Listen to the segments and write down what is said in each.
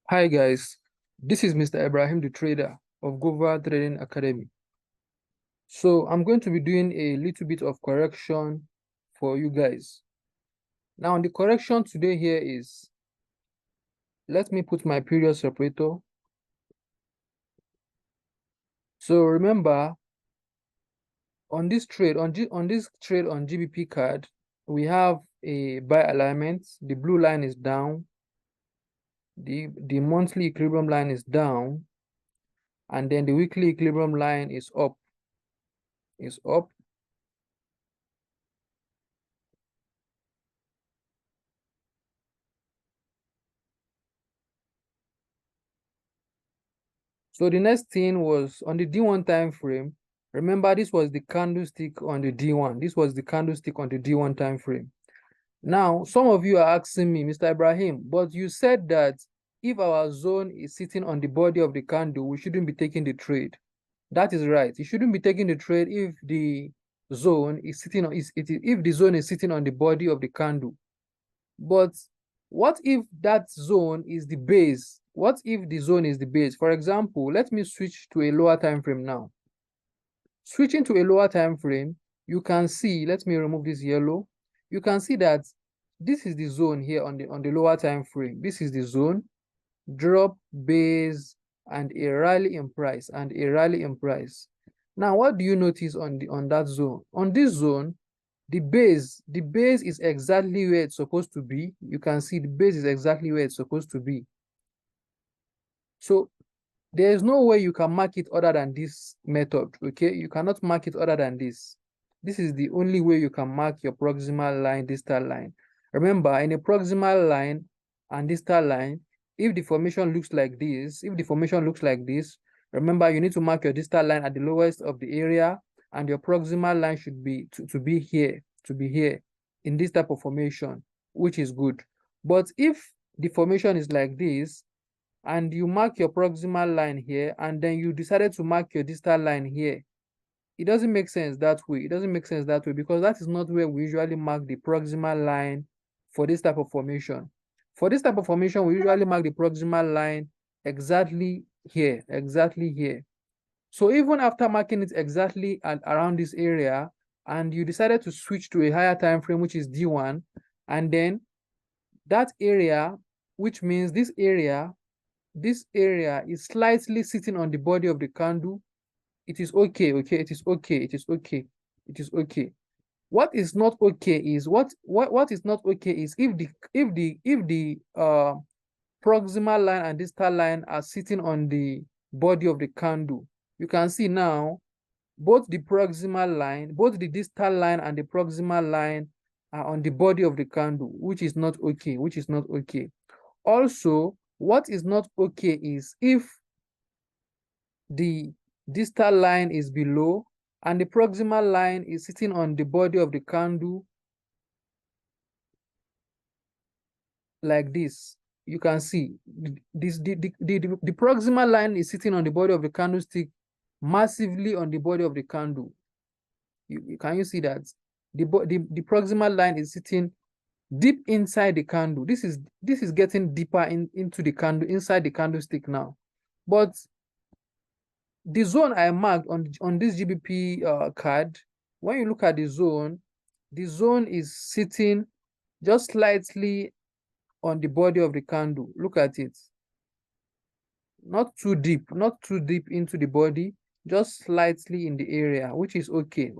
Hi guys, this is Mr. Ibrahim the trader of Gova Trading Academy. So I'm going to be doing a little bit of correction for you guys. Now the correction today here is, let me put my period separator. So remember, on this trade on GBP card, we have a buy alignment. The blue line is down, the monthly equilibrium line is down, and then the weekly equilibrium line is up. So the next thing was on the D1 time frame. Remember, this was the candlestick on the D1. This was the candlestick on the D1 time frame. Now, some of you are asking me, Mr. Ibrahim, but you said that if our zone is sitting on the body of the candle, we shouldn't be taking the trade. That is right. You shouldn't be taking the trade if the zone is sitting on if the zone is sitting on the body of the candle. But what if that zone is the base? What if the zone is the base? For example, let me switch to a lower time frame now. Switching to a lower time frame, you can see, let me remove this yellow. You can see that this is the zone here on the lower time frame. This is the zone, drop, base, and a rally in price, Now, what do you notice on that zone? On this zone, the base is exactly where it's supposed to be. You can see the base is exactly where it's supposed to be. So there is no way you can mark it other than this method, okay? You cannot mark it other than this. This is the only way you can mark your proximal line, distal line. Remember, in a proximal line and distal line, if the formation looks like this, remember you need to mark your distal line at the lowest of the area, and your proximal line should be to be here, in this type of formation, which is good. But if the formation is like this, and you mark your proximal line here, and then you decided to mark your distal line here, it doesn't make sense that way. Because that is not where we usually mark the proximal line for this type of formation. For this type of formation, we usually mark the proximal line exactly here. So even after marking it exactly around this area, and you decided to switch to a higher time frame, which is D1, and then that area, which means this area is slightly sitting on the body of the candle, it is okay. What is not okay is if the proximal line and distal line are sitting on the body of the candle. You can see now both the distal line and the proximal line are on the body of the candle, which is not okay. Also, what is not okay is if the distal line is below and the proximal line is sitting on the body of the candle like this. You can see the proximal line is sitting on the body of the candlestick, massively on the body of the candle. Can you see that? The proximal line is sitting deep inside the candle. This is getting deeper into the candle, inside the candlestick now. But the zone I marked on this GBP card, when you look at the zone is sitting just slightly on the body of the candle. Look at it. Not too deep into the body, just slightly in the area, which is okay.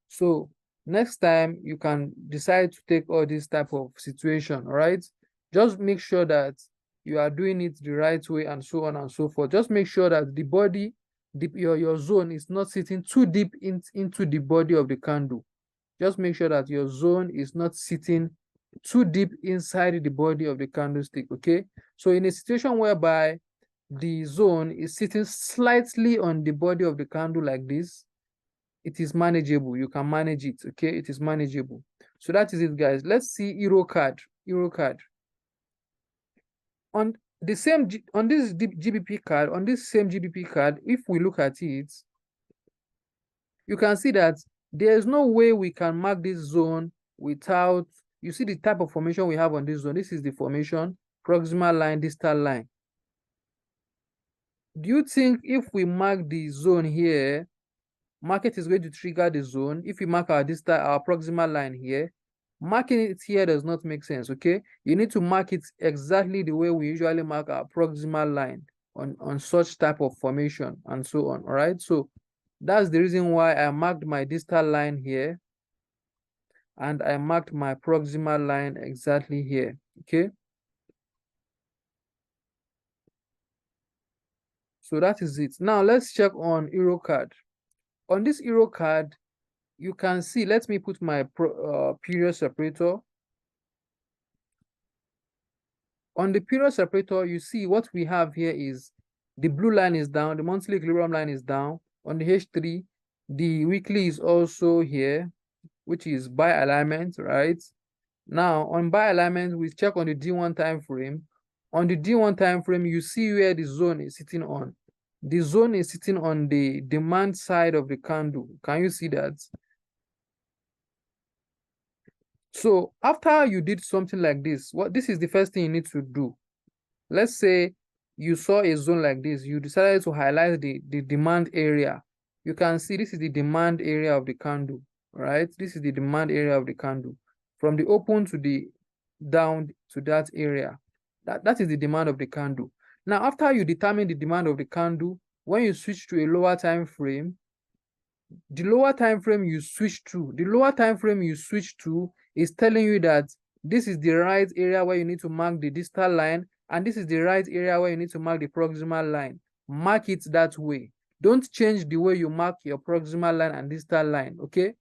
So next time you can decide to take all this type of situation, all right? Just make sure that you are doing it the right way, and so on and so forth. Just make sure that the body, your zone is not sitting too deep into the body of the candle. Just make sure that your zone is not sitting too deep inside the body of the candlestick, okay? So in a situation whereby the zone is sitting slightly on the body of the candle like this, it is manageable. You can manage it, okay? It is manageable. So that is it, guys. Let's see Euro card. On this GBP card, if we look at it, you can see that there is no way we can mark this zone without, you see the type of formation we have on this zone. This is the formation, proximal line, distal line. Do you think if we mark the zone here, market is going to trigger the zone? If we mark our proximal line here, marking it here does not make sense, okay? You need to mark it exactly the way we usually mark our proximal line on such type of formation and so on, all right? So that's the reason why I marked my distal line here and I marked my proximal line exactly here, okay? So that is it. Now let's check on EuroCAD. On this EuroCAD, you can see, let me put my period separator. On the period separator, you see what we have here is the blue line is down, the monthly equilibrium line is down. On the H3, the weekly is also here, which is by alignment, right? Now, on by alignment, we check on the D1 time frame. On the D1 time frame, you see where the zone is sitting on. The zone is sitting on the demand side of the candle. Can you see that? So after you did something like this, this is the first thing you need to do. Let's say you saw a zone like this, you decided to highlight the demand area. You can see this is the demand area of the candle, right? This is the demand area of the candle. From the open to the down to that area. That is the demand of the candle. Now, after you determine the demand of the candle, when you switch to a lower time frame, the lower time frame you switch to is telling you that this is the right area where you need to mark the distal line, and this is the right area where you need to mark the proximal line. Mark it that way. Don't change the way you mark your proximal line and distal line, okay?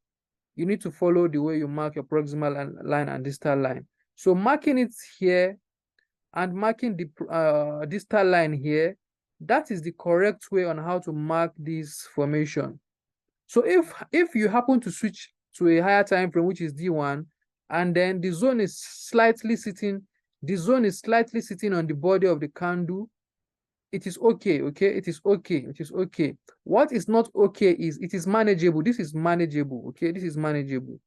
You need to follow the way you mark your proximal line and distal line. So marking it here and marking the distal line here, that is the correct way on how to mark this formation. So if you happen to switch to a higher time frame, which is D1, and then the zone is slightly sitting on the body of the candle, it is okay, okay? It is okay, it is okay. What is not okay is it is manageable. This is manageable, okay? This is manageable.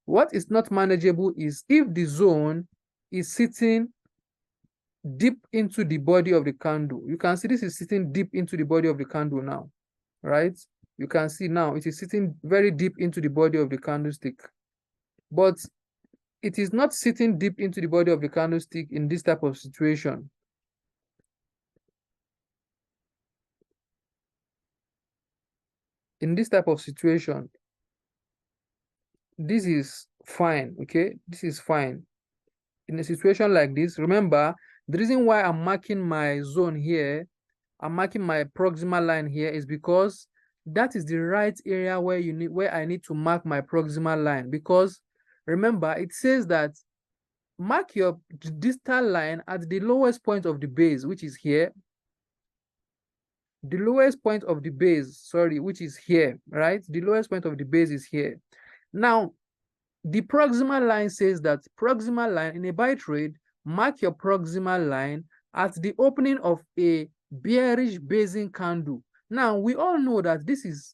What is not manageable is if the zone is sitting deep into the body of the candle. You can see this is sitting deep into the body of the candle now, right? You can see now it is sitting very deep into the body of the candlestick. But it is not sitting deep into the body of the candlestick in this type of situation. In this type of situation, this is fine, okay? This is fine. In a situation like this, remember, the reason why I'm marking my zone here, I'm marking my proximal line here is because that is the right area where I need to mark my proximal line. Because remember, it says that mark your distal line at the lowest point of the base, which is here. The lowest point of the base, sorry, which is here, right? The lowest point of the base is here. Now, the proximal line says that proximal line in a buy trade, mark your proximal line at the opening of a bearish basing candle. Now, we all know that this is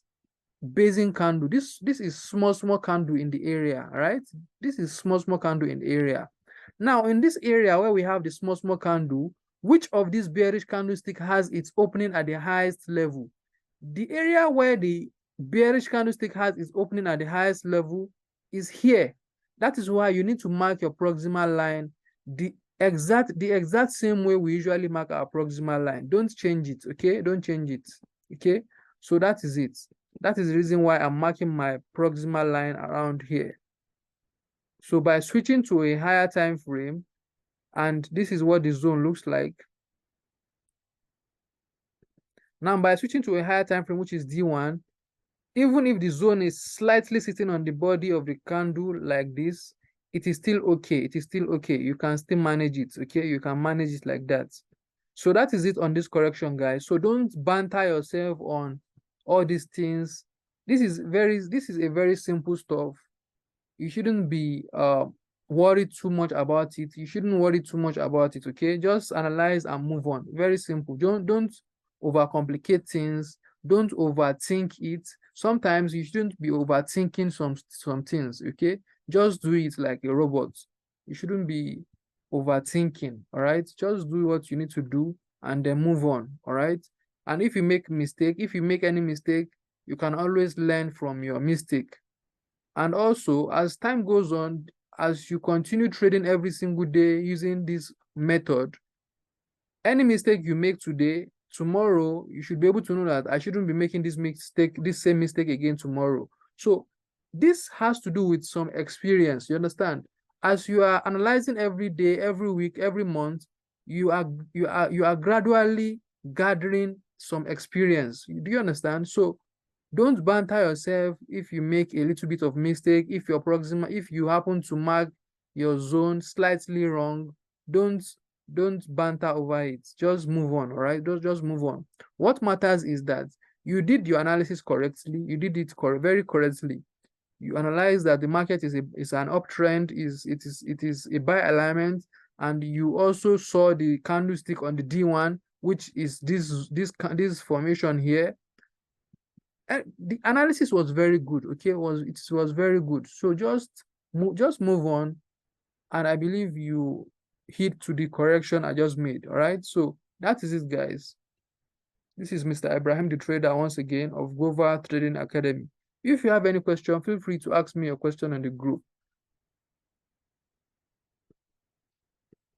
basing candle. This is small candle in the area, right? This is small candle in the area. Now, in this area where we have the small candle, which of these bearish candlestick has its opening at the highest level? The area where the bearish candlestick has its opening at the highest level is here. That is why you need to mark your proximal line the exact same way we usually mark our proximal line. Don't change it, okay? Don't change it, okay? So that is it. That is the reason why I'm marking my proximal line around here. So by switching to a higher time frame, and this is what the zone looks like. Now, by switching to a higher time frame, which is D1, even if the zone is slightly sitting on the body of the candle like this, it is still okay. It is still okay. You can still manage it, okay? You can manage it like that. So that is it on this correction, guys. So don't banter yourself on all these things. This is a very simple stuff. You shouldn't be worried too much about it. You shouldn't worry too much about it, okay? Just analyze and move on. Very simple. Don't overcomplicate things. Don't overthink it. Sometimes you shouldn't be overthinking some things, okay? Just do it like a robot. You shouldn't be overthinking, all right? Just do what you need to do and then move on, all right? And if you make any mistake, you can always learn from your mistake. And also, as time goes on, as you continue trading every single day using this method, any mistake you make today, tomorrow, you should be able to know that I shouldn't be making this same mistake again tomorrow. So this has to do with some experience, you understand? As you are analyzing every day, every week, every month, you are gradually gathering some experience. Do you understand? So don't banter yourself if you make a little bit of mistake, if you happen to mark your zone slightly wrong, don't don't banter over it. Just move on, all right? Just move on. What matters is that you did your analysis correctly, you did it very correctly. You analyze that the market is an uptrend, it is a buy alignment, and you also saw the candlestick on the D1, which is this formation here. The analysis was very good. Okay, it was very good. So just move on, and I believe you hit to the correction I just made. All right, so that is it, guys. This is Mr. Ibrahim the trader once again of Gova Trading Academy. If you have any question, feel free to ask me your question on the group.